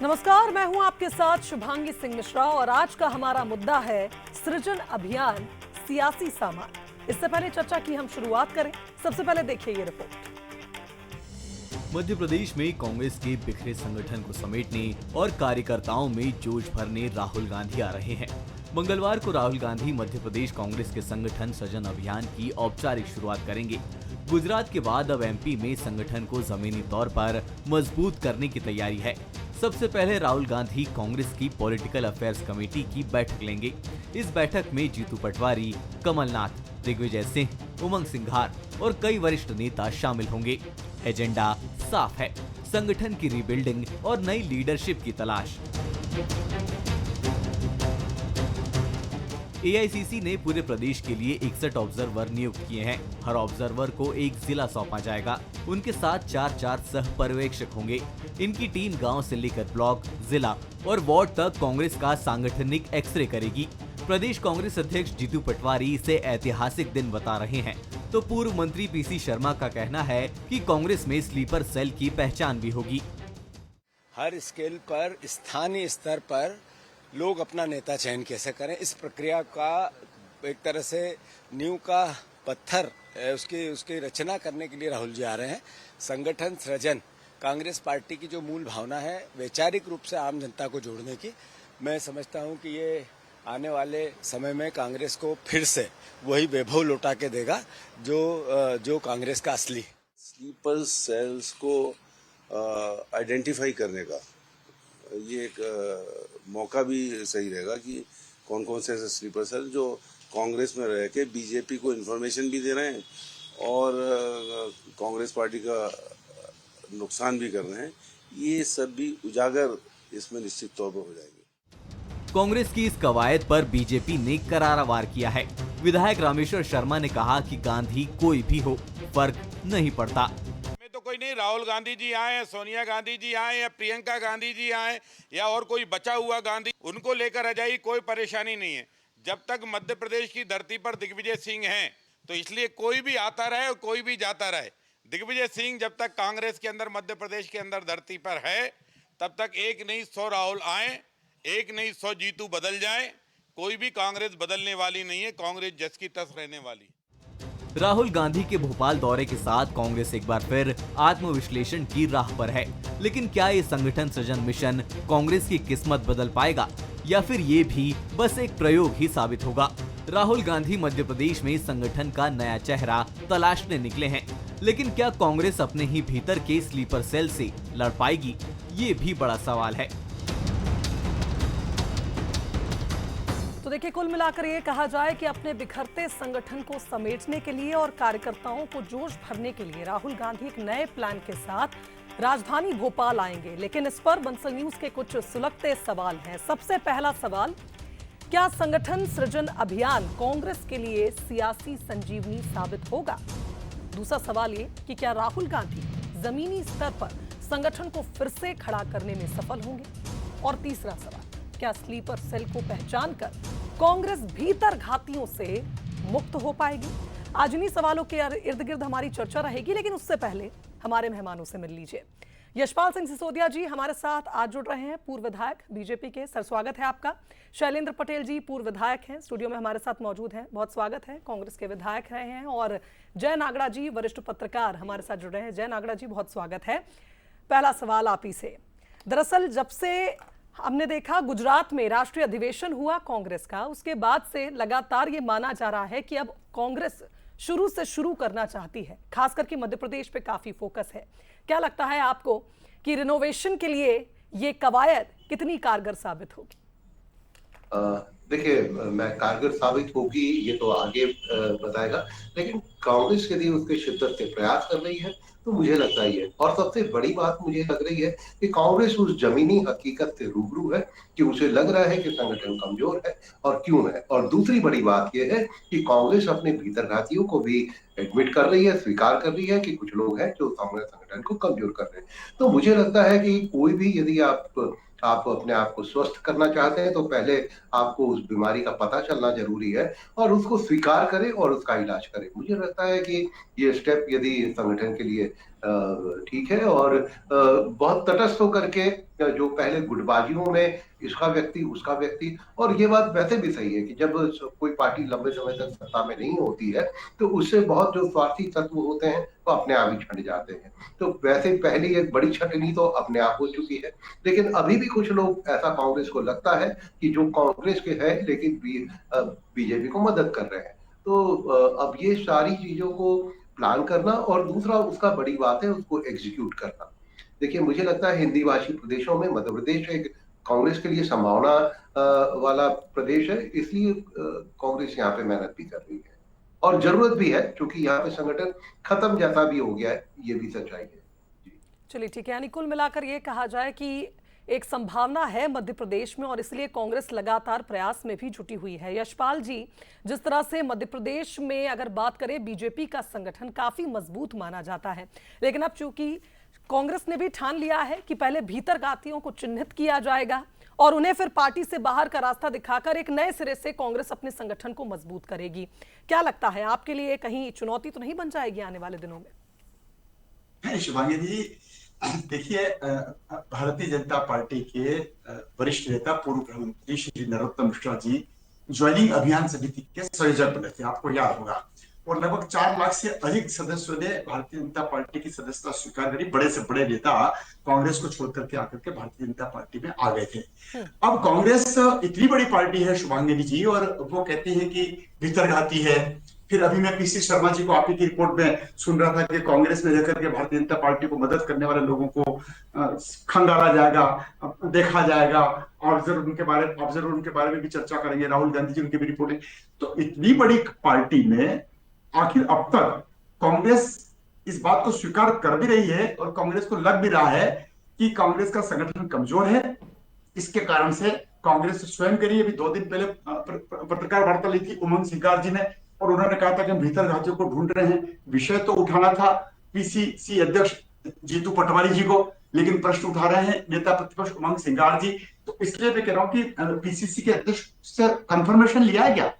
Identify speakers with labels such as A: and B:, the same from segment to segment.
A: नमस्कार, मैं हूं आपके साथ शुभांगी सिंह मिश्रा और आज का हमारा मुद्दा है सृजन अभियान, सियासी सामान। इससे पहले चर्चा की हम शुरुआत करें, सबसे पहले देखिए ये रिपोर्ट।
B: मध्य प्रदेश में कांग्रेस के बिखरे संगठन को समेटने और कार्यकर्ताओं में जोश भरने राहुल गांधी आ रहे हैं। मंगलवार को राहुल गांधी मध्य प्रदेश कांग्रेस के संगठन सृजन अभियान की औपचारिक शुरुआत करेंगे। गुजरात के बाद अब एमपी में संगठन को जमीनी तौर पर मजबूत करने की तैयारी है। सबसे पहले राहुल गांधी कांग्रेस की पॉलिटिकल अफेयर्स कमेटी की बैठक लेंगे। इस बैठक में जीतू पटवारी, कमलनाथ, दिग्विजय सिंह, उमंग सिंघार और कई वरिष्ठ नेता शामिल होंगे। एजेंडा साफ है, संगठन की रीबिल्डिंग और नई लीडरशिप की तलाश। एआईसीसी ने पूरे प्रदेश के लिए 61 ऑब्जर्वर नियुक्त किए हैं। हर ऑब्जर्वर को एक जिला सौंपा जाएगा। उनके साथ 4 सह पर्यवेक्षक होंगे। इनकी टीम गांव से लेकर ब्लॉक, जिला और वार्ड तक कांग्रेस का सांगठनिक एक्सरे करेगी। प्रदेश कांग्रेस अध्यक्ष जीतू पटवारी इसे ऐतिहासिक दिन बता रहे हैं, तो पूर्व मंत्री पीसी शर्मा का कहना है कि कांग्रेस में स्लीपर सेल की पहचान भी होगी।
C: हर स्केल पर, स्थानीय स्तर पर लोग अपना नेता चयन कैसे करें, इस प्रक्रिया का एक तरह से नींव का पत्थर उसकी रचना करने के लिए राहुल जी आ रहे हैं। संगठन सृजन, कांग्रेस पार्टी की जो मूल भावना है वैचारिक रूप से आम जनता को जोड़ने की, मैं समझता हूं कि ये आने वाले समय में कांग्रेस को फिर से वही वैभव लौटा के देगा जो कांग्रेस का असली।
D: स्लीपर सेल्स को आइडेंटिफाई करने का ये एक मौका भी सही रहेगा कि कौन कौन से ऐसे स्लीपर सेल जो कांग्रेस में रह के बीजेपी को इन्फॉर्मेशन भी दे रहे हैं और कांग्रेस पार्टी का नुकसान भी कर रहे हैं, ये सब भी उजागर इसमें निश्चित तौर पर हो जाएंगे।
B: कांग्रेस की इस कवायद पर बीजेपी ने करारा वार किया है। विधायक रामेश्वर शर्मा ने कहा कि गांधी कोई भी हो, फर्क नहीं पड़ता।
E: तो कोई नहीं, राहुल गांधी जी आए, सोनिया गांधी जी आए या प्रियंका गांधी जी आए या और कोई बचा हुआ गांधी, उनको लेकर आ जाइए, कोई परेशानी नहीं है। जब तक मध्य प्रदेश की धरती पर दिग्विजय सिंह हैं, तो इसलिए कोई भी आता रहे और कोई भी जाता रहे। दिग्विजय सिंह जब तक कांग्रेस के अंदर, मध्य प्रदेश के अंदर धरती पर है, तब तक एक नहीं 100 राहुल आए, एक नहीं 100 जीतू बदल जाए, कोई भी कांग्रेस बदलने वाली नहीं है। कांग्रेस जस की तस रहने वाली।
B: राहुल गांधी के भोपाल दौरे के साथ कांग्रेस एक बार फिर आत्मविश्लेषण की राह पर है। लेकिन क्या ये संगठन सृजन मिशन कांग्रेस की किस्मत बदल पाएगा या फिर ये भी बस एक प्रयोग ही साबित होगा? राहुल गांधी मध्य प्रदेश में संगठन का नया चेहरा तलाशने निकले हैं, लेकिन क्या कांग्रेस अपने ही भीतर के स्लीपर सेल से लड़ पाएगी? ये भी बड़ा सवाल है।
A: तो देखिए, कुल मिलाकर ये कहा जाए कि अपने बिखरते संगठन को समेटने के लिए और कार्यकर्ताओं को जोश भरने के लिए राहुल गांधी एक नए प्लान के साथ राजधानी भोपाल आएंगे। लेकिन इस पर बंसल न्यूज के कुछ सुलगते सवाल हैं। सबसे पहला सवाल, क्या संगठन सृजन अभियान कांग्रेस के लिए सियासी संजीवनी साबित होगा? दूसरा सवाल ये कि क्या राहुल गांधी जमीनी स्तर पर संगठन को फिर से खड़ा करने में सफल होंगे? और तीसरा सवाल, क्या स्लीपर सेल को पहचान कर कांग्रेस भीतर घातियों से मुक्त हो पाएगी? आज इन्हीं सवालों के इर्द गिर्द हमारी चर्चा रहेगी, लेकिन उससे पहले हमारे मेहमानों से मिल लीजिए। यशपाल सिंह सिसोदिया जी हमारे साथ आज जुड़ रहे हैं, पूर्व विधायक बीजेपी के। सर, स्वागत है आपका। शैलेंद्र पटेल जी पूर्व विधायक हैं, स्टूडियो में हमारे साथ मौजूद हैं, बहुत स्वागत है। कांग्रेस के विधायक रहे हैं। और जय नागड़ा जी वरिष्ठ पत्रकार हमारे साथ जुड़ रहे हैं। जय नागड़ा जी, बहुत स्वागत है। पहला सवाल आप ही से। दरअसल जब से हमने देखा गुजरात में राष्ट्रीय अधिवेशन हुआ कांग्रेस का, उसके बाद से लगातार ये माना जा रहा है कि अब कांग्रेस शुरू से शुरू करना चाहती है, खास करके मध्य प्रदेश पे काफी फोकस है। क्या लगता है आपको कि रिनोवेशन के लिए ये कवायद कितनी कारगर साबित होगी?
F: देखिए, मैं कारगर साबित होगी ये तो आगे बताएगा, लेकिन कांग्रेस यदि उसके शिद्दत से प्रयास कर रही है तो मुझे लगता ही है। और सबसे बड़ी बात मुझे लग रही है कि कांग्रेस उस जमीनी हकीकत से रूबरू है कि उसे लग रहा है कि संगठन कमजोर है और क्यों है। और दूसरी बड़ी बात यह है कि कांग्रेस अपने भीतरघातियों को भी एडमिट कर रही है, स्वीकार कर रही है कि कुछ लोग हैं जो कांग्रेस संगठन को कमजोर कर रहे हैं। तो मुझे लगता है कि कोई भी यदि आप अपने आप को स्वस्थ करना चाहते हैं तो पहले आपको उस बीमारी का पता चलना जरूरी है और उसको स्वीकार करें और उसका इलाज करें। मुझे लगता है कि ये स्टेप यदि संगठन के लिए ठीक है। और बहुत तटस्थ होकर के जो पहले गुटबाजियों में इसका व्यक्ति उसका व्यक्ति, और ये बात वैसे भी सही है कि जब कोई पार्टी लंबे समय तक सत्ता में नहीं होती है तो उससे बहुत जो स्वार्थी तत्व होते हैं वो अपने आप ही छट जाते हैं। तो वैसे पहली एक बड़ी छटनी तो अपने आप हो चुकी है, लेकिन अभी भी कुछ लोग ऐसा कांग्रेस को लगता है कि जो कांग्रेस के है लेकिन बीजेपी को मदद कर रहे हैं। तो अब ये सारी चीजों को प्लान करना और दूसरा उसका बड़ी बात है उसको एग्जीक्यूट करना। देखिए मुझे लगता है हिंदी भाषी प्रदेशों में मध्य प्रदेश एक कांग्रेस के लिए संभावना वाला प्रदेश है, इसलिए कांग्रेस यहाँ पे मेहनत भी कर रही है और जरूरत भी है, क्योंकि यहाँ पे संगठन खत्म जैसा भी हो गया है, ये भी सच्चाई है।
A: चलिए ठीक है, यानी कुल मिलाकर ये कहा जाए कि एक संभावना है मध्य प्रदेश में और इसलिए कांग्रेस लगातार प्रयास में भी जुटी हुई है। यशपाल जी, जिस तरह से मध्य प्रदेश में अगर बात करें बीजेपी का संगठन काफी मजबूत माना जाता है, लेकिन अब चूंकि कांग्रेस ने भी ठान लिया है कि पहले भीतरघातियों को चिन्हित किया जाएगा और उन्हें फिर पार्टी से बाहर का रास्ता दिखाकर एक नए सिरे से कांग्रेस अपने संगठन को मजबूत करेगी। क्या लगता है आपके लिए कहीं चुनौती तो नहीं बन जाएगी आने वाले दिनों में?
G: शिवांगी जी, देखिए, भारतीय जनता पार्टी के वरिष्ठ नेता पूर्व गृहमंत्री श्री नरोत्तम मिश्रा जी ज्वाइनिंग अभियान समिति के संयोजक बने थे, आपको याद होगा, और लगभग 4 लाख से अधिक सदस्यों ने भारतीय जनता पार्टी की सदस्यता स्वीकार करी। बड़े से बड़े नेता कांग्रेस को छोड़ करके आकर के भारतीय जनता पार्टी में आ गए थे। अब कांग्रेस इतनी बड़ी पार्टी है शुभांगिनी जी, और वो कहते हैं कि भीतरघाती है। फिर अभी मैं पीसी शर्मा जी को आप ही की रिपोर्ट में सुन रहा था कि कांग्रेस में रहकर के भारतीय जनता पार्टी को मदद करने वाले लोगों को खंगाला जाएगा, देखा जाएगा, ऑब्जर्व उनके बारे में भी चर्चा करेंगे। राहुल गांधी जी उनकी भी रिपोर्ट है। तो इतनी बड़ी पार्टी में आखिर अब तक कांग्रेस इस बात को स्वीकार कर भी रही है और कांग्रेस को लग भी रहा है कि कांग्रेस का संगठन कमजोर है। इसके कारण से कांग्रेस स्वयं करी, अभी 2 दिन पहले पत्रकार वार्ता ली थी उमंग सिंगार जी ने, और उन्होंने कहा था कि हम भीतरघातियों को ढूंढ रहे हैं। विषय तो उठाना था पीसीसी अध्यक्ष जीतू पटवारी जी को, लेकिन प्रश्न उठा रहे हैं नेता प्रतिपक्ष उमंग सिंगार जी। तो इसलिए मैं कह रहा हूं कि पीसीसी के अध्यक्ष से कंफर्मेशन लिया है क्या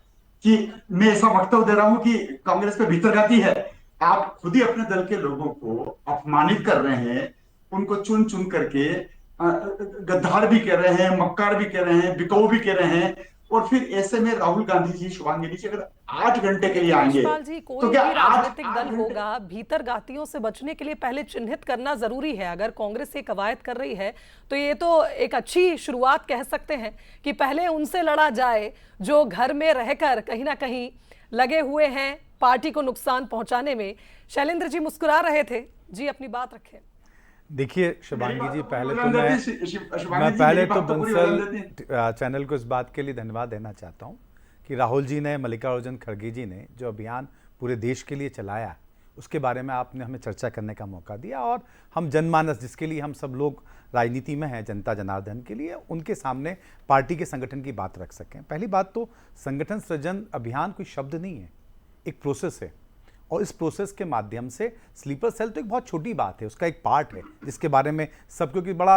G: कि मैं ऐसा वक्तव्य दे रहा हूं कि कांग्रेस पे भीतरघाती है? आप खुद ही अपने दल के लोगों को अपमानित कर रहे हैं, उनको चुन चुन करके गद्दार भी कह रहे हैं, मक्कार भी कह रहे हैं, बिकाऊ भी कह रहे हैं, और फिर ऐसे में राहुल गांधी जी, शुभांगी जी अगर 8 घंटे के लिए आएंगे
A: जी, कोई
G: तो क्या
A: भी राजनीतिक दल होगा, भीतरघातियों से बचने के लिए पहले चिन्हित करना जरूरी है। अगर कांग्रेस ये कवायद कर रही है तो ये तो एक अच्छी शुरुआत कह सकते हैं कि पहले उनसे लड़ा जाए जो घर में रहकर कहीं ना कहीं लगे हुए हैं पार्टी को नुकसान पहुंचाने में। शैलेंद्र जी मुस्कुरा रहे थे जी, अपनी बात रखें।
H: देखिए शिवांगी जी, पहले तो बंसल चैनल को इस बात के लिए धन्यवाद देना चाहता हूं कि राहुल जी ने, मल्लिकार्जुन खड़गे जी ने जो अभियान पूरे देश के लिए चलाया उसके बारे में आपने हमें चर्चा करने का मौका दिया, और हम जनमानस जिसके लिए हम सब लोग राजनीति में हैं, जनता जनार्दन के लिए, उनके सामने पार्टी के संगठन की बात रख सकें। पहली बात तो संगठन सृजन अभियान कोई शब्द नहीं है, एक प्रोसेस है, और इस प्रोसेस के माध्यम से स्लीपर सेल तो एक बहुत छोटी बात है, उसका एक पार्ट है जिसके बारे में सब, क्योंकि बड़ा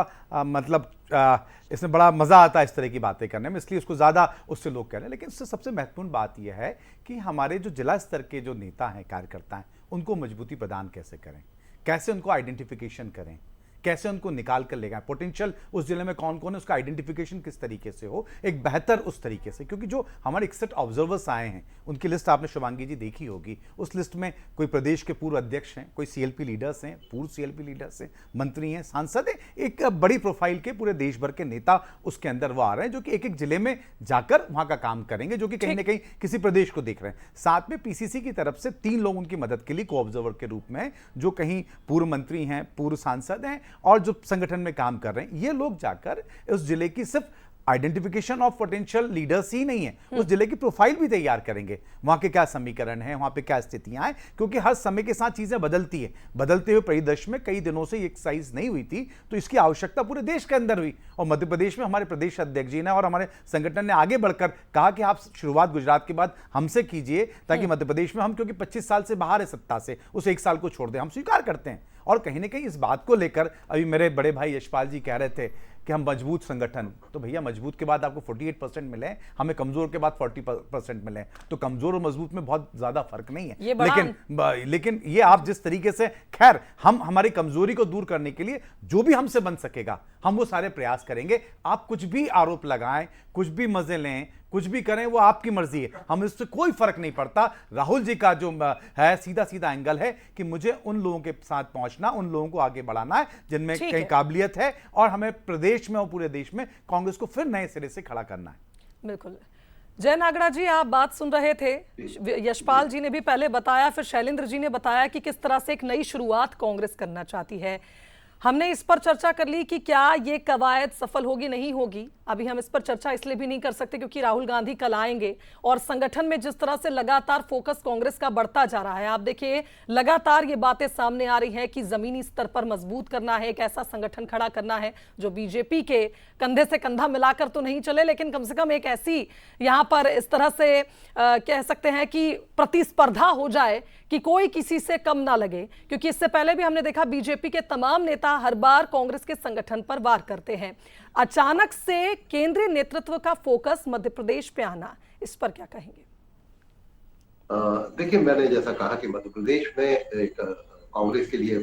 H: इसमें बड़ा मज़ा आता है इस तरह की बातें करने में, इसलिए उसको ज़्यादा उससे लोग कह रहे हैं। लेकिन उससे सबसे महत्वपूर्ण बात यह है कि हमारे जो जिला स्तर के जो नेता हैं, कार्यकर्ता हैं, उनको मजबूती प्रदान कैसे करें, कैसे उनको आइडेंटिफिकेशन करें, कैसे उनको निकाल कर ले गए, पोटेंशियल उस जिले में कौन कौन है उसका आइडेंटिफिकेशन किस तरीके से हो, एक बेहतर उस तरीके से। क्योंकि जो हमारे 61 ऑब्जर्वर्स आए हैं उनकी लिस्ट आपने शुभांगी जी देखी होगी, उस लिस्ट में कोई प्रदेश के पूर्व अध्यक्ष हैं, कोई सीएलपी लीडर्स हैं, पूर्व सीएलपी लीडर्स हैं, मंत्री हैं, सांसद हैं, एक बड़ी प्रोफाइल के पूरे देश भर के नेता उसके अंदर वो आ रहे हैं जो कि एक एक जिले में जाकर वहां का काम करेंगे, जो कि कहीं ना कहीं किसी प्रदेश को देख रहे हैं। साथ में पीसीसी की तरफ से 3 लोग उनकी मदद के लिए को ऑब्जर्वर के रूप में, जो कहीं पूर्व मंत्री हैं, पूर्व सांसद हैं और जो संगठन में काम कर रहे हैं। ये लोग जाकर उस जिले की सिर्फ आइडेंटिफिकेशन ऑफ पोटेंशियल लीडर्स ही नहीं है, उस जिले की प्रोफाइल भी तैयार करेंगे, वहां के क्या समीकरण है, वहां पे क्या स्थितियां हैं, क्योंकि हर समय के साथ चीजें बदलती है। बदलते हुए परिदृश्य में कई दिनों से ये एक्सरसाइज नहीं हुई थी, तो इसकी आवश्यकता पूरे देश के अंदर हुई, और मध्य प्रदेश में हमारे प्रदेश अध्यक्ष जी ने और हमारे संगठन ने आगे बढ़कर कहा कि आप शुरुआत गुजरात के बाद हमसे कीजिए, ताकि मध्य प्रदेश में हम, क्योंकि 25 साल से बाहर है सत्ता से, उस 1 साल को छोड़ दें, हम स्वीकार करते हैं। और कहीं ना कहीं इस बात को लेकर अभी मेरे बड़े भाई यशपाल जी कह रहे थे कि हम मजबूत संगठन, तो भैया मजबूत के बाद आपको 48% मिले, हमें कमजोर के बाद 40% मिले, तो कमजोर और मजबूत में बहुत ज्यादा फर्क नहीं है। लेकिन ये आप जिस तरीके से, खैर हम हमारी कमजोरी को दूर करने के लिए जो भी हमसे बन सकेगा हम वो सारे प्रयास करेंगे। आप कुछ भी आरोप लगाएं, कुछ भी मजे लें, कुछ भी करें, वो आपकी मर्जी है, हम इससे कोई फर्क नहीं पड़ता। राहुल जी का जो है सीधा सीधा एंगल है कि मुझे उन लोगों के साथ पहुंचना, उन लोगों को आगे बढ़ाना है जिनमें कई काबिलियत है, और हमें प्रदेश में और पूरे देश में कांग्रेस को फिर नए सिरे से खड़ा करना है।
A: बिल्कुल। जय नागड़ा जी, आप बात सुन रहे थे, यशपाल जी ने भी पहले बताया, फिर शैलेंद्र जी ने बताया कि किस तरह से एक नई शुरुआत कांग्रेस करना चाहती है। हमने इस पर चर्चा कर ली कि क्या ये कवायद सफल होगी नहीं होगी। अभी हम इस पर चर्चा इसलिए भी नहीं कर सकते क्योंकि राहुल गांधी कल आएंगे, और संगठन में जिस तरह से लगातार फोकस कांग्रेस का बढ़ता जा रहा है, आप देखिए लगातार ये बातें सामने आ रही हैं कि जमीनी स्तर पर मजबूत करना है, एक ऐसा संगठन खड़ा करना है जो बीजेपी के कंधे से कंधा मिलाकर तो नहीं चले, लेकिन कम से कम एक ऐसी यहां पर इस तरह से कह सकते हैं कि प्रतिस्पर्धा हो जाए कि कोई किसी से कम ना लगे। क्योंकि इससे पहले भी हमने देखा बीजेपी के तमाम नेता हर बार कांग्रेस के संगठन पर वार करते हैं। अचानक से केंद्रीय नेतृत्व का फोकस मध्य प्रदेश पे आना, इस पर क्या कहेंगे?
F: देखिए, मैंने जैसा कहा कि मध्य प्रदेश में एक कांग्रेस के लिए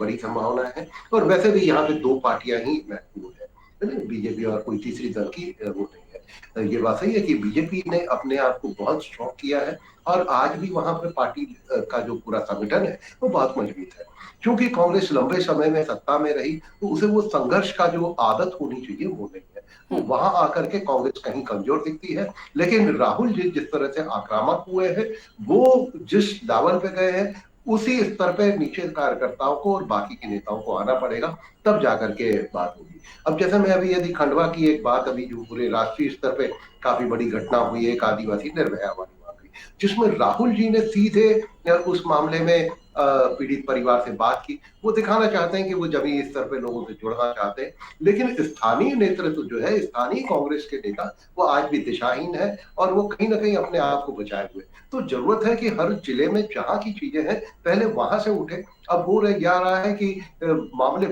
F: बड़ी संभावना है, और वैसे भी यहाँ पे दो पार्टियां ही महत्वपूर्ण है, बीजेपी और कोई तीसरी दल की वो नहीं है। ये बात सही है कि बीजेपी ने अपने आप को बहुत स्ट्रॉन्ग किया है, और आज भी वहां पे पार्टी का जो पूरा संगठन है वो बहुत मजबूत है। क्योंकि कांग्रेस लंबे समय में सत्ता में रही, तो उसे वो संघर्ष का जो आदत होनी चाहिए वो नहीं है, तो वहां आकर के कांग्रेस कहीं कमजोर दिखती है। लेकिन राहुल जी जिस तरह से आक्रामक हुए हैं, वो जिस लेवल पे गए हैं, उसी स्तर पे नीचे कार्यकर्ताओं को और बाकी के नेताओं को आना पड़ेगा, तब जाकर के बात होगी। अब जैसे मैं अभी यदि खंडवा की एक बात, अभी जो पूरे राष्ट्रीय स्तर पे काफी बड़ी घटना हुई है, एक आदिवासी निर्भया वाली बात हुई, जिसमें राहुल जी ने सीधे उस मामले में पीड़ित परिवार से बात की। वो दिखाना चाहते हैं कि वो जमीनी स्तर पे लोगों से जुड़ना चाहते हैं, लेकिन स्थानीय नेतृत्व जो है, स्थानीय कांग्रेस के नेता, वो आज भी दिशाहीन है, और वो कहीं ना कहीं अपने आप को बचाए हुए। तो जरूरत है कि हर जिले में जहां की चीजें हैं पहले वहां से उठे। अब हो रहा है कि मामले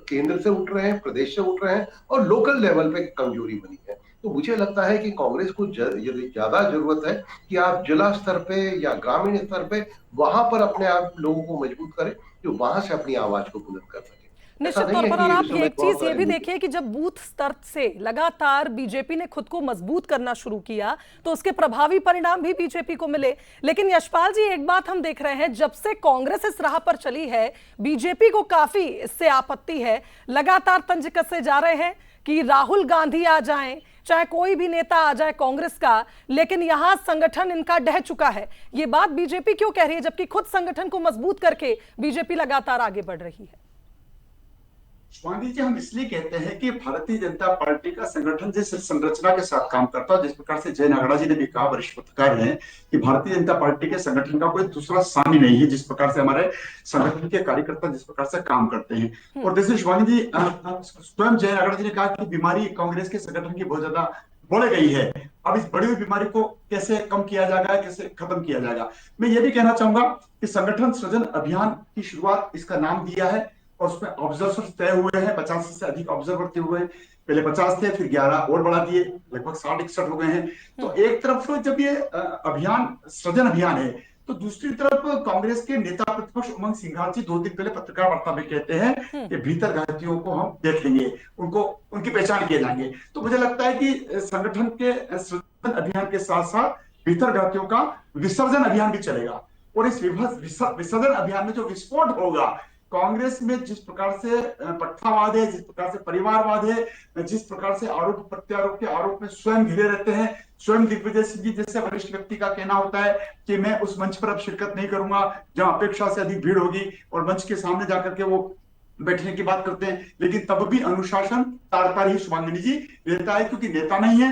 F: केंद्र से उठ रहे हैं, प्रदेश से उठ रहे हैं, और लोकल लेवल पे कमजोरी बनी है। तो मुझे लगता है कि कांग्रेस को यदि ज्यादा जरूरत है कि आप जिला स्तर पे या ग्रामीण स्तर पे वहां पर अपने आप लोगों को मजबूत करें, जो वहां से अपनी आवाज को बुलंद कर सके।
A: निश्चित तौर पर। और आप एक चीज ये भी देखिए कि जब बूथ स्तर से लगातार बीजेपी ने खुद को मजबूत करना शुरू किया, तो उसके प्रभावी परिणाम भी बीजेपी को मिले। लेकिन यशपाल जी, एक बात हम देख रहे हैं, जब से कांग्रेस इस राह पर चली है, बीजेपी को काफी इससे आपत्ति है। लगातार तंज कसे जा रहे हैं कि राहुल गांधी आ जाएं, चाहे कोई भी नेता आ जाए कांग्रेस का, लेकिन यहां संगठन इनका ढह चुका है। ये बात बीजेपी क्यों कह रही है, जबकि खुद संगठन को मजबूत करके बीजेपी लगातार आगे बढ़ रही है?
G: स्वामी जी, हम इसलिए कहते हैं कि भारतीय जनता पार्टी का संगठन जिस संरचना के साथ काम करता है, जिस प्रकार से जय नागड़ा जी ने भी कहा, वरिष्ठ पत्रकार हैं, कि भारतीय जनता पार्टी के संगठन का कोई दूसरा सानी नहीं है, जिस प्रकार से हमारे संगठन के कार्यकर्ता जिस प्रकार से काम करते हैं। और जैसे स्वामी जी, स्वयं जय नागड़ा जी ने कहा कि बीमारी कांग्रेस के संगठन की बहुत ज्यादा बढ़ गई है। अब इस बढ़ी हुई बीमारी को कैसे कम किया जाएगा, कैसे खत्म किया जाएगा। मैं ये भी कहना चाहूंगा कि संगठन सृजन अभियान की शुरुआत, इसका नाम दिया है, और उसमें ऑब्जर्वर तय हुए हैं, 50 से अधिक ऑब्जर्वर तय हुए हैं। पहले 50 थे, फिर 11 और बढ़ा दिए, लगभग 60-61 हो गए हैं। तो एक तरफ जब ये अभियान सृजन अभियान है, तो दूसरी तरफ कांग्रेस के नेता प्रतिपक्ष उमंग सिंघाल जी 2 दिन पहले पत्रकार वार्ता में कहते हैं कि भीतर घातियों को हम देख लेंगे, उनको उनकी पहचान किए जाएंगे। तो मुझे लगता है कि संगठन के सृजन अभियान के साथ साथ भीतर घातियों का विसर्जन अभियान भी चलेगा। और इस विसर्जन अभियान में जो विस्फोट होगा, कांग्रेस में जिस प्रकार से पट्टावाद है, जिस प्रकार से परिवारवाद है, जिस प्रकार से आरोप प्रत्यारोप के आरोप में स्वयं घिरे रहते हैं, स्वयं दिग्विजय सिंह जी जैसे वरिष्ठ व्यक्ति का कहना होता है कि मैं उस मंच पर अब शिरकत नहीं करूंगा जहां अपेक्षा से अधिक भीड़ होगी, और मंच के सामने जाकर के वो बैठने की बात करते हैं। लेकिन तब भी अनुशासन तार ही शुभांगिनी जी रहता है, क्योंकि नेता नहीं है,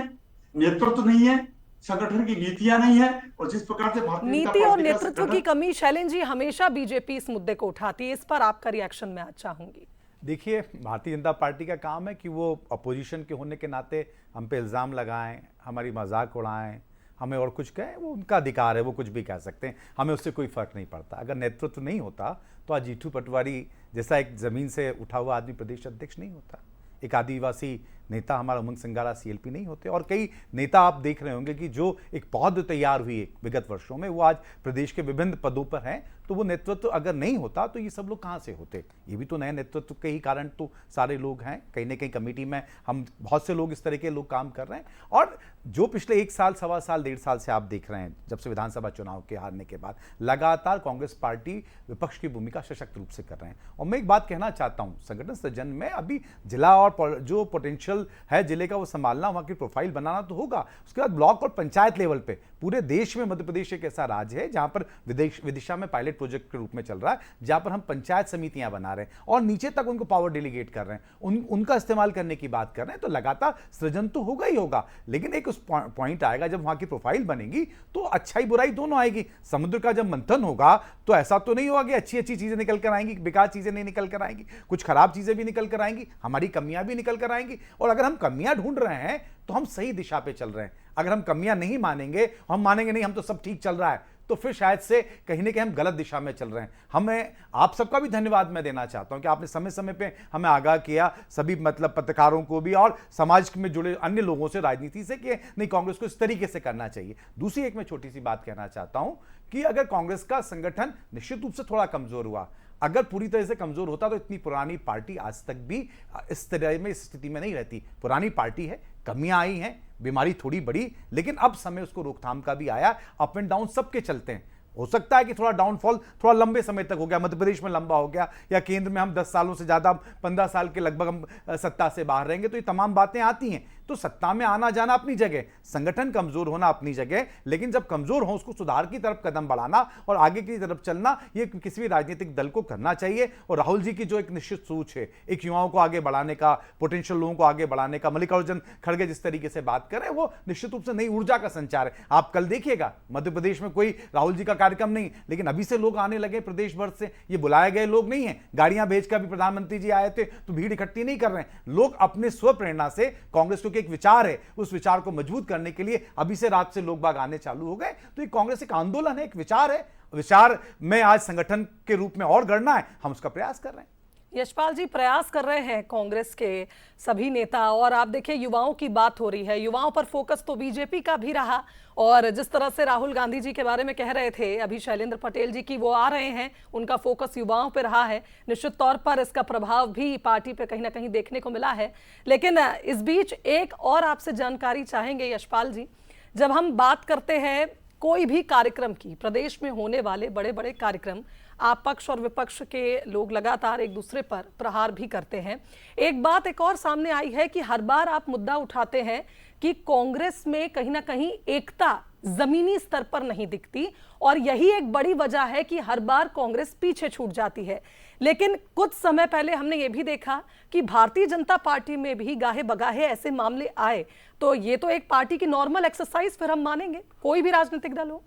G: नेतृत्व नहीं है, संगठन की नीतियां नहीं है, और जिस प्रकार से
A: नीति और नेतृत्व की कमी, शैलेंद्र जी, हमेशा बीजेपी इस मुद्दे को उठाती है। इस पर आपका रिएक्शन मैं चाहूंगी।
H: देखिए, भारतीय जनता पार्टी का काम है कि वो अपोजिशन के होने के नाते हम पे इल्ज़ाम लगाएं, हमारी मजाक उड़ाएं, हमें और कुछ कहें, वो उनका अधिकार है, वो कुछ भी कह सकते हैं, हमें उससे कोई फर्क नहीं पड़ता। अगर नेतृत्व नहीं होता तो आज जीतू पटवारी जैसा एक जमीन से उठा हुआ आदमी प्रदेश अध्यक्ष नहीं होता। एक आदिवासी नेता हमारा उमंग सिंगारा सीएलपी नहीं होते। और कई नेता आप देख रहे होंगे कि जो एक पौध तैयार हुई एक विगत वर्षों में, वो आज प्रदेश के विभिन्न पदों पर हैं। तो वो नेतृत्व अगर नहीं होता तो ये सब लोग कहाँ से होते? ये भी तो नए नेतृत्व के ही कारण तो सारे लोग हैं। कहीं ना कहीं कमेटी में हम बहुत से लोग इस तरह के लोग काम कर रहे हैं। और जो पिछले 1 साल, सवा साल, 1.5 साल से आप देख रहे हैं, जब से विधानसभा चुनाव के हारने के बाद लगातार कांग्रेस पार्टी विपक्ष की भूमिका सशक्त रूप से कर रहे हैं। और मैं एक बात कहना चाहता हूं, संगठन सृजन में अभी जिला और जो पोटेंशियल है जिले का वो संभालना, वहां की प्रोफाइल बनाना तो होगा। उसके बाद ब्लॉक और पंचायत लेवल पे पूरे देश में मध्य प्रदेश एक ऐसा राज्य है जहां पर विदिशा में पायलट प्रोजेक्ट के रूप में चल रहा है, जहां पर हम पंचायत समितियां बना रहे हैं और नीचे तक उनको पावर डेलीगेट कर रहे हैं, उनका इस्तेमाल करने की बात कर रहे हैं। तो लगातार सृजन तो होगा ही होगा, लेकिन एक उस पॉइंट आएगा जब वहां की प्रोफाइल बनेगी तो अच्छाई बुराई दोनों आएगी। समुद्र का जब मंथन होगा तो ऐसा तो नहीं होगा कि अच्छी अच्छी चीजें निकल कर आएंगी, बेकार चीजें नहीं निकल कर आएंगी, कुछ खराब चीजें भी निकल कर आएंगी, हमारी कमियां भी निकल कर आएंगी। और अगर हम कमियां ढूंढ रहे हैं तो हम सही दिशा पे चल रहे हैं। अगर हम कमियां नहीं मानेंगे, हम मानेंगे नहीं हम तो सब ठीक चल रहा है, तो फिर शायद से कहीं ना कहीं हम गलत दिशा में चल रहे हैं। हमें आप सबका भी धन्यवाद मैं देना चाहता हूं कि आपने समय समय पे हमें आगाह किया, सभी मतलब पत्रकारों को भी और समाज में जुड़े अन्य लोगों से, राजनीति से, कि नहीं कांग्रेस को इस तरीके से करना चाहिए। दूसरी एक मैं छोटी सी बात कहना चाहता हूं कि अगर कांग्रेस का संगठन निश्चित रूप से थोड़ा कमजोर हुआ, अगर पूरी तरह से कमजोर होता तो इतनी पुरानी पार्टी आज तक भी इस तरह में, इस स्थिति में नहीं रहती। पुरानी पार्टी है, कमियां आई हैं, बीमारी थोड़ी बड़ी, लेकिन अब समय उसको रोकथाम का भी आया। अप एंड डाउन सबके चलते हैं। हो सकता है कि थोड़ा डाउनफॉल थोड़ा लंबे समय तक हो गया, मध्य प्रदेश में लंबा हो गया, या केंद्र में हम 10 सालों से ज्यादा, 15 साल के लगभग हम सत्ता से बाहर रहेंगे, तो ये तमाम बातें आती हैं। तो सत्ता में आना जाना अपनी जगह, संगठन कमजोर होना अपनी जगह, लेकिन जब कमजोर हो उसको सुधार की तरफ कदम बढ़ाना और आगे की तरफ चलना, ये किसी भी राजनीतिक दल को करना चाहिए। और राहुल जी की जो एक निश्चित सोच है, एक युवाओं को आगे बढ़ाने का, पोटेंशियल लोगों को आगे बढ़ाने का, मल्लिकार्जुन खड़गे जिस तरीके से बात कर रहे हैं, वो निश्चित रूप से नई ऊर्जा का संचार है। आप कल देखिएगा मध्य प्रदेश में कोई राहुल जी का कार्यक्रम नहीं, लेकिन अभी से लोग आने लगे प्रदेश भर से। ये बुलाए गए लोग नहीं है, गाड़ियां भेजकर भी प्रधानमंत्री जी आए थे तो भीड़ इकट्ठी नहीं कर रहे हैं। लोग अपने स्व प्रेरणा से, कांग्रेस को एक विचार है, उस विचार को मजबूत करने के लिए अभी से रात से लोग बाग आने चालू हो गए। तो ये कांग्रेस एक आंदोलन है, एक विचार है, विचार में आज संगठन के रूप में और गढ़ना है, हम उसका प्रयास कर रहे हैं।
A: यशपाल जी, प्रयास कर रहे हैं कांग्रेस के सभी नेता, और आप देखिए युवाओं की बात हो रही है, युवाओं पर फोकस तो बीजेपी का भी रहा। और जिस तरह से राहुल गांधी जी के बारे में कह रहे थे अभी शैलेंद्र पटेल जी की, वो आ रहे हैं, उनका फोकस युवाओं पर रहा है। निश्चित तौर पर इसका प्रभाव भी पार्टी पे कहीं ना कहीं देखने को मिला है। लेकिन इस बीच एक और आपसे जानकारी चाहेंगे यशपाल जी, जब हम बात करते हैं कोई भी कार्यक्रम की, प्रदेश में होने वाले बड़े बड़े कार्यक्रम, आप पक्ष और विपक्ष के लोग लगातार एक दूसरे पर प्रहार भी करते हैं। एक बात एक और सामने आई है कि हर बार आप मुद्दा उठाते हैं कि कांग्रेस में कहीं ना कहीं एकता जमीनी स्तर पर नहीं दिखती, और यही एक बड़ी वजह है कि हर बार कांग्रेस पीछे छूट जाती है। लेकिन कुछ समय पहले हमने ये भी देखा कि भारतीय जनता पार्टी में भी गाहे बगाहे ऐसे मामले आए। तो ये तो एक पार्टी की नॉर्मल एक्सरसाइज फिर हम मानेंगे, कोई भी राजनीतिक दल हो।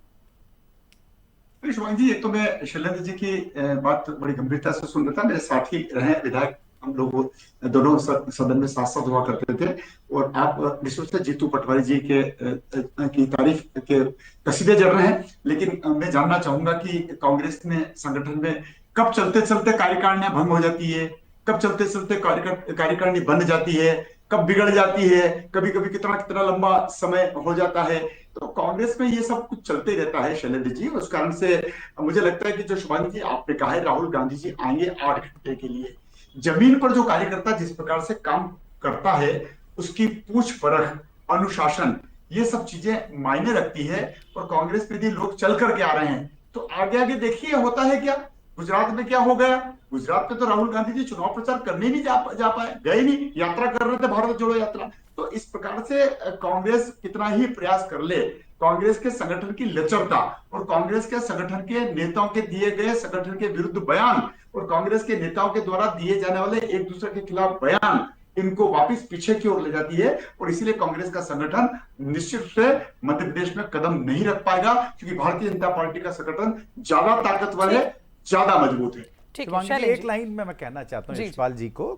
G: शुभांगी जी, एक तो मैं शैलेंद्र जी की बात बड़ी गंभीरता से सुन रहा था। मेरे साथी रहे विधायक, हम लोग दोनों सदन में साथ साथ हुआ करते थे, और आप निश्चित से जीतू पटवारी जी की तारीफ के कसीदे जड़ रहे हैं। लेकिन मैं जानना चाहूंगा कि कांग्रेस में, संगठन में कब चलते चलते कार्यकारिणियां भंग हो जाती है, कब चलते चलते कार्यकारिणी बन जाती है, कब बिगड़ जाती है, कभी कभी कितना कितना लंबा समय हो जाता है। तो कांग्रेस में ये सब कुछ चलते रहता है शैलेंद्र जी। उस कारण से मुझे लगता है कि जो शुभांगी जी आपने कहा है, राहुल गांधी जी आएंगे 8 घंटे के लिए, जमीन पर जो कार्यकर्ता जिस प्रकार से काम करता है, उसकी पूछ परख, अनुशासन, ये सब चीजें मायने रखती है। और कांग्रेस पे यदि लोग चल करके आ रहे हैं तो आगे आगे देखिए होता है क्या। गुजरात में क्या हो गया, गुजरात में तो राहुल गांधी जी चुनाव प्रचार करने नहीं जा पाए, गए नहीं, यात्रा कर रहे थे, भारत जोड़ो यात्रा। तो इस प्रकार से कांग्रेस कितना ही प्रयास कर ले, कांग्रेस के संगठन की लचरता और कांग्रेस के संगठन के नेताओं के दिए गए संगठन के विरुद्ध बयान और कांग्रेस के नेताओं के द्वारा दिए जाने वाले एक दूसरे के खिलाफ बयान इनको वापस पीछे की ओर ले जाती है। और इसीलिए कांग्रेस का संगठन निश्चित रूप से मध्य प्रदेश में कदम नहीं रख पाएगा, क्योंकि भारतीय जनता पार्टी का संगठन ज्यादा ताकतवर है, ज्यादा मजबूत है।
H: एक लाइन में मैं कहना चाहता हूँ यशपाल जी को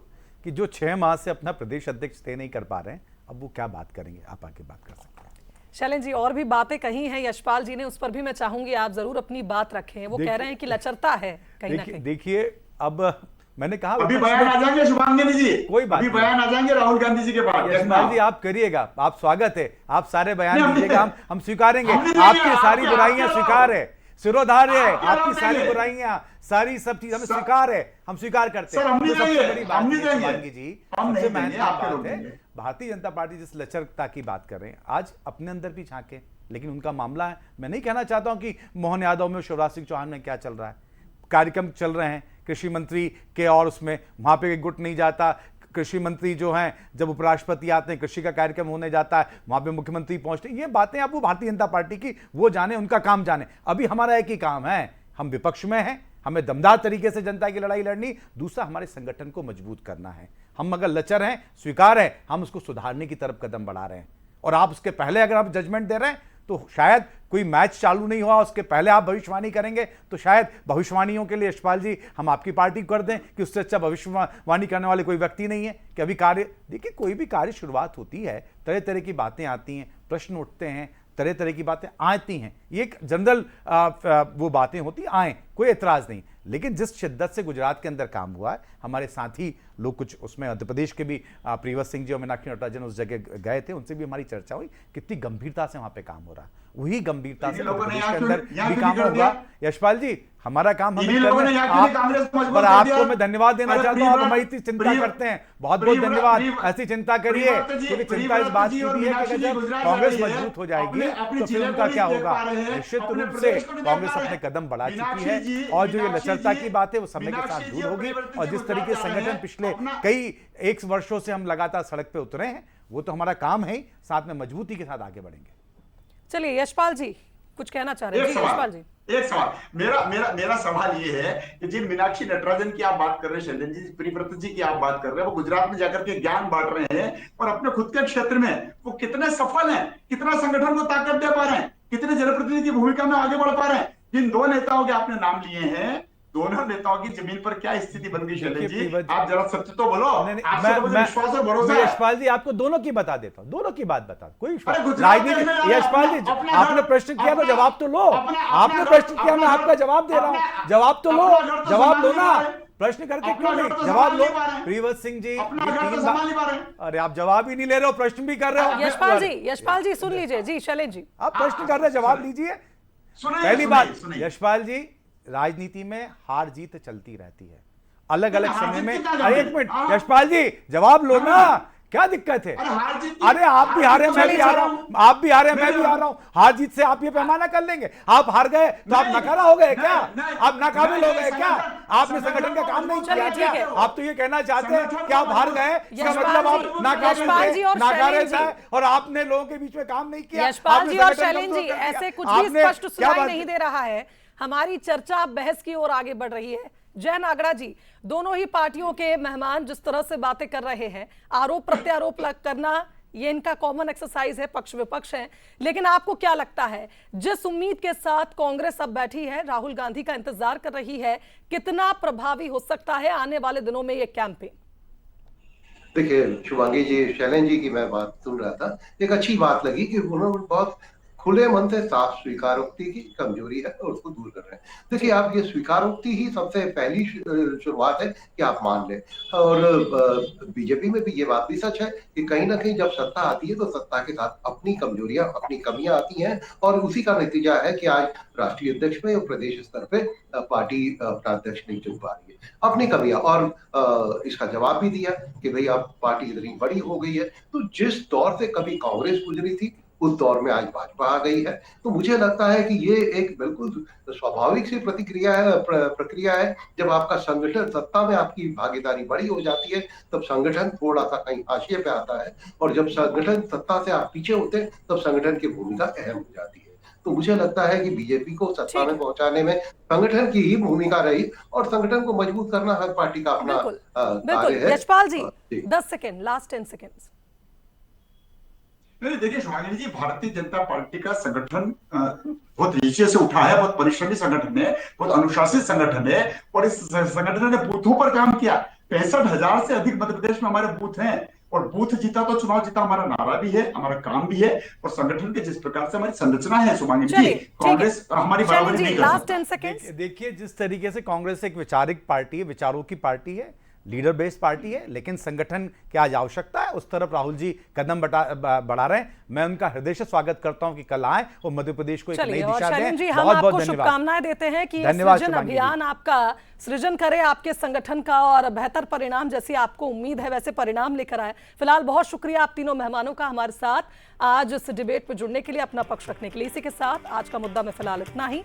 H: कि जो 6 माह से अपना प्रदेश अध्यक्ष तय नहीं कर पा रहे हैं, अब वो क्या बात करेंगे, आप आगे बात कर सकते हैं।
A: शैलेंद्र जी, और भी बातें कही हैं यशपाल जी ने, उस पर भी मैं चाहूंगी आप जरूर अपनी बात रखें। वो कह रहे हैं कि लचरता है कहीं ना कहीं।
H: देखिए, अब मैंने कहा
G: अभी बयान आ जाएंगे शुभांगिनी जी,
H: कोई बात
G: अभी बयान आ जाएंगे राहुल गांधी जी के बाद।
H: यशपाल जी आप करिएगा, आप स्वागत है, आप सारे बयान
G: नहीं,
H: दीजिएगा, हम स्वीकारेंगे।
G: हम नहीं
H: आपकी
G: देंगे,
H: सारी
G: आपके
H: बुराइयां
G: अलावा।
H: स्वीकार है, सिरोधार्य है,
G: आपके अलावा
H: आपकी सारी
G: देंगे।
H: बुराइयां, सारी सब चीज हमें स्वीकार है, हम स्वीकार करते
G: सर, हम नहीं
H: जो सबसे
G: देंगे,
H: बड़ी बात
G: हम नहीं
H: है,
G: देंगे।
H: शुभांगी जी,
G: हम
H: सबसे
G: नहीं देंगे,
H: महत्वपूर्ण
G: आपके
H: बात
G: लोग
H: है,
G: देंगे।
H: भारतीय जनता पार्टी जिस लचरता की बात कर रहे हैं, आज अपने अंदर भी झांके, लेकिन उनका मामला है। मैं नहीं कहना चाहता हूं कि मोहन यादव में, शिवराज सिंह चौहान में क्या चल रहा है, कार्यक्रम चल रहे हैं कृषि मंत्री के, और उसमें वहां पे गुट नहीं जाता। कृषि मंत्री जो हैं, जब उपराष्ट्रपति आते हैं, कृषि का कार्यक्रम होने जाता है, वहां पे मुख्यमंत्री पहुंचते हैं। ये बातें अब वो भारतीय जनता पार्टी की, वो जाने, उनका काम जाने। अभी हमारा एक ही काम है, हम विपक्ष में हैं, हमें दमदार तरीके से जनता की लड़ाई लड़नी, दूसरा हमारे संगठन को मजबूत करना है। हम अगर लचर हैं, स्वीकार है, हम उसको सुधारने की तरफ कदम बढ़ा रहे हैं। और आप उसके पहले अगर आप जजमेंट दे रहे हैं तो शायद कोई मैच चालू नहीं हुआ, उसके पहले आप भविष्यवाणी करेंगे, तो शायद भविष्यवाणियों के लिए यशपाल जी हम आपकी पार्टी कर दें कि उससे अच्छा भविष्यवाणी करने वाले कोई व्यक्ति नहीं है। कि अभी कार्य, देखिए कोई भी कार्य शुरुआत होती है, तरह तरह की बातें आती हैं, प्रश्न उठते हैं, तरह तरह की बातें आती हैं, ये एक जनरल वो बातें होती आए, कोई एतराज नहीं। लेकिन जिस शिद्दत से गुजरात के अंदर काम हुआ है, हमारे साथी लोग कुछ उसमें मध्य प्रदेश के भी प्रियव्रत सिंह जी और मीनाक्षी नटराजन उस जगह गए थे, उनसे भी हमारी चर्चा हुई, कितनी गंभीरता से वहां पे काम हो रहा है। वही गंभीरता से मध्य प्रदेश के अंदर भी काम होगा। यशपाल जी हमारा काम हमें पर आपको मैं धन्यवाद देना चाहता हूँ, आप हमारी इतनी चिंता करते हैं, बहुत बहुत धन्यवाद। ऐसी चिंता करिए, क्योंकि चिंता इस बात की भी है कि जब कांग्रेस मजबूत हो जाएगी तो फिर उनका क्या होगा। निश्चित रूप से कांग्रेस अपने कदम बढ़ा चुकी है, और जो ये लचरता की बात है वो समय के साथ दूर होगी। और जिस तरीके से संगठन पिछले कई 1 वर्षों से हम लगातार सड़क पे उतरे हैं, वो तो हमारा काम है, साथ में मजबूती के साथ आगे बढ़ेंगे।
A: चलिए यशपाल जी कुछ कहना चाह रहे हैं। यशपाल जी
G: एक सवाल, मेरा सवाल ये है कि जिन मीनाक्षी नटराजन की आप बात कर रहे हैं, शैलेंद्र जी, प्रियव्रत जी की आप बात कर रहे हैं, वो गुजरात में जाकर के ज्ञान बांट रहे हैं, और अपने खुद के क्षेत्र में वो कितने सफल हैं, कितना संगठन को ताकत दे पा रहे हैं, कितने जनप्रतिनिधि की भूमिका में आगे बढ़ पा रहे हैं। जिन 2 नेताओं के आपने नाम लिए हैं, दोनों नेताओं की जमीन पर क्या स्थिति बन गई शैलेंद्र जी, आप जरा सत्य तो बोलो। विश्वास और भरोसा।
H: यशपाल जी आपको दोनों की बता देता हूं, दोनों की बात बता, कोई राजनीति। यशपाल जी आपने प्रश्न किया तो जवाब तो लो, आपने प्रश्न किया, मैं आपका जवाब दे रहा हूं, जवाब तो लो, जवाब लो ना, प्रश्न करके क्यों नहीं, जवाब लो। प्रियव्रत सिंह जी, अरे आप जवाब ही नहीं ले रहे हो, प्रश्न भी कर रहे हो।
A: यशपाल जी सुन लीजिए जी, शैलेंद्र जी
H: आप प्रश्न कर रहे हैं, जवाब लीजिए। पहली बात, यशपाल जी राजनीति में हार जीत चलती रहती है, अलग अलग समय में। एक मिनट यशपाल जी जवाब लो ना, क्या दिक्कत है। अरे आप भी हारे, मैं भी हारा हूं, आप भी हारे, मैं भी हारा हूं, हार जीत से आप ये पैमाना कर लेंगे। आप हार गए तो आप नकारा हो गए क्या, आप नाकाबिल हो गए क्या, आपने संगठन का काम नहीं किया क्या। आप तो ये कहना चाहते हैं कि आप हार गए, इसका मतलब आप नाकाबिल थे, नाकारे थे, और आपने लोगों के बीच में काम नहीं किया।
A: यशपाल जी और शैलेंद्र जी ऐसे कुछ भी स्पष्ट सुनाई नहीं दे रहा है। हमारी चर्चा बहस की ओर आगे बढ़ रही है। जय नागड़ा जी, दोनों ही पार्टियों के मेहमान जिस तरह से बातें कर रहे हैं, आरोप प्रत्यारोप करना ये इनका कॉमन एक्सरसाइज है, पक्ष विपक्ष है। लेकिन आपको क्या लगता है, जिस उम्मीद के साथ कांग्रेस अब बैठी है, राहुल गांधी का इंतजार कर रही है, कितना प्रभावी हो सकता है आने वाले दिनों में ये कैंपेन?
F: देखिए शुभांगी जी, शैलेंद्र जी की मैं बात सुन रहा था, एक अच्छी बात लगी कि उन्होंने बहुत खुले मन से साफ स्वीकारोक्ति की कमजोरी है और उसको दूर कर रहे हैं। देखिए आप ये स्वीकारोक्ति ही सबसे पहली शुरुआत है कि आप मान लें। और बीजेपी में भी ये बात भी सच है कि कहीं ना कहीं जब सत्ता आती है तो सत्ता के साथ अपनी कमजोरियां, अपनी कमियां आती हैं, और उसी का नतीजा है कि आज राष्ट्रीय अध्यक्ष में और प्रदेश स्तर पे पार्टी अपना अध्यक्ष नहीं चुन पा रही है, अपनी कमियां। और इसका जवाब भी दिया कि भाई अब पार्टी इतनी बड़ी हो गई है। तो जिस दौर से कभी कांग्रेस गुजरी थी उस दौर में आज भाजपा आ गई है। तो मुझे लगता है कि ये एक बिल्कुल स्वाभाविक सी प्रक्रिया है। जब आपका संगठन सत्ता में, आपकी भागीदारी बड़ी हो जाती है, तब संगठन थोड़ा सा कहीं हाशिए पे आता है, और जब संगठन सत्ता से आप पीछे होते हैं तब संगठन की भूमिका अहम हो जाती है। तो मुझे लगता है कि बीजेपी को सत्ता में पहुंचाने में संगठन की ही भूमिका रही, और संगठन को मजबूत करना हर पार्टी का अपना कार्य है।
A: यशपाल जी 10 सेकेंड, लास्ट 10 सेकेंड।
G: नहीं देखिए शुभांगी जी, भारतीय जनता पार्टी का संगठन बहुत नीचे से उठा है, बहुत परिश्रमी संगठन है, बहुत अनुशासित संगठन है, और इस संगठन ने बूथों पर काम किया। 65,000 से अधिक मध्य प्रदेश में हमारे बूथ हैं, और बूथ जीता तो चुनाव जीता हमारा नारा भी है, हमारा काम भी है, और संगठन के जिस प्रकार से हमारी संरचना है शुभांगी जी, कांग्रेस हमारी बराबरी नहीं कर
A: लास्ट
G: सकता।
A: 10 सेकंड्स।
H: देखिए जिस तरीके से कांग्रेस एक वैचारिक पार्टी है, विचारों की पार्टी है, लीडर बेस्ड पार्टी है, लेकिन संगठन की आज आवश्यकता है, उस तरफ राहुल जी कदम बढ़ा रहे हैं। मैं उनका हृदय से स्वागत करता हूं कि कल आए और मध्य प्रदेश को एक नई दिशा दें।
A: जी, हम
H: बहुत
A: आपको
H: बहुत
A: शुभकामनाएं देते हैं कि
H: धन्यवाद
A: सृजन
H: शुभांगी
A: अभियान आपका सृजन करे आपके संगठन का और बेहतर परिणाम जैसी आपको उम्मीद है वैसे परिणाम लेकर आए। फिलहाल बहुत शुक्रिया आप तीनों मेहमानों का हमारे साथ आज इस डिबेट पर जुड़ने के लिए, अपना पक्ष रखने के लिए। इसी के साथ आज का मुद्दा में फिलहाल इतना ही।